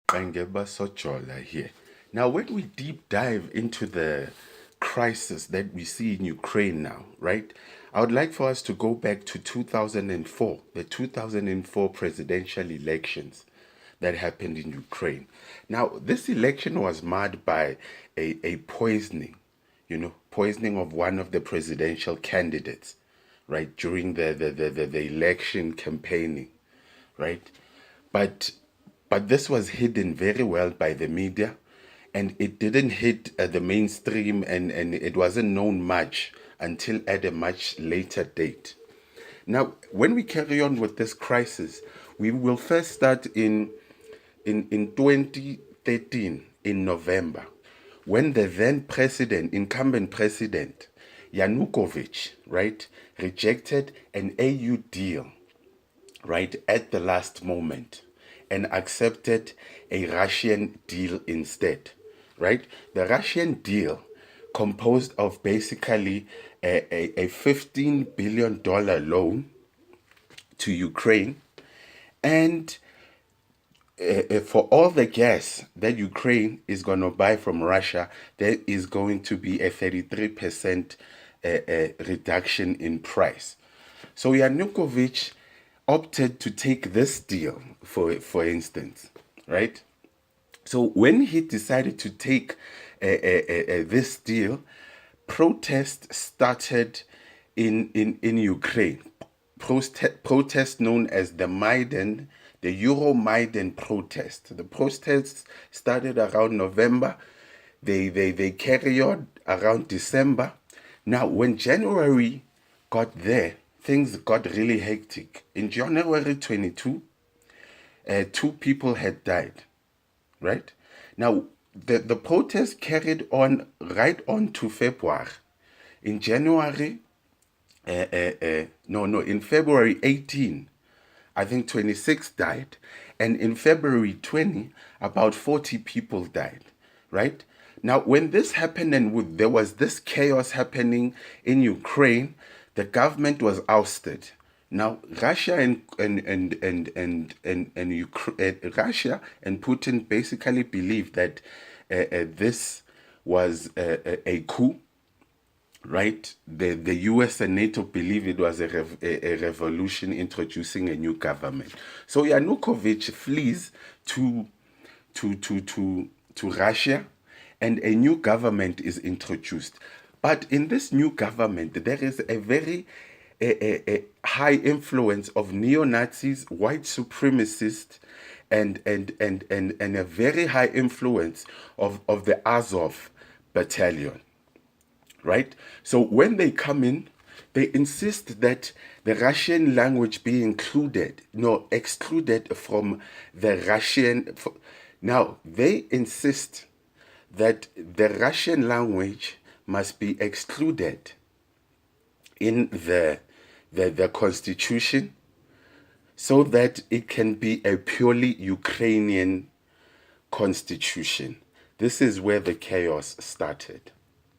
Qengeba Sojola here. Now, when we deep dive into the crisis that we see in Ukraine now, right? I would like for us to go back to 2004, the 2004 presidential elections that happened in Ukraine. Now, this election was marred by a poisoning, poisoning of one of the presidential candidates, right, during the election campaigning, right? But but this was hidden very well by the media, and it didn't hit the mainstream, and it wasn't known much until at a much later date. Now, when we carry on with this crisis, we will first start in 2013 in November, when the then president, incumbent president, Yanukovych, right, rejected an AU deal, right, at the last moment and accepted a Russian deal instead, right? The Russian deal composed of basically a $15 billion loan to Ukraine, and for all the gas that Ukraine is going to buy from Russia, there is going to be a 33% reduction in price. So Yanukovych opted to take this deal, for instance, right? So when he decided to take this deal, protests started in Ukraine. Protest known as the Maidan, the Euromaidan protest. The protests started around November. They carry on around December. Now, when January got there, things got really hectic. In January 22, two people had died, right? Now, the protest carried on right on to February. In January, in February 18, I think 26 died. And in February 20, about 40 people died, right? Now, when this happened and there was this chaos happening in Ukraine, the government was ousted. Now, Russia and Russia and Putin basically believed that this was a coup, right? The US and NATO believe it was a revolution introducing a new government. So Yanukovych flees to Russia, and a new government is introduced. But in this new government, there is a very a high influence of neo-Nazis, white supremacists, and a very high influence of the Azov battalion, right? So when they come in, they insist that the Russian language be excluded from the Russian. Now, they insist that the Russian language must be excluded in the constitution, so that it can be a purely Ukrainian constitution. This is where the chaos started.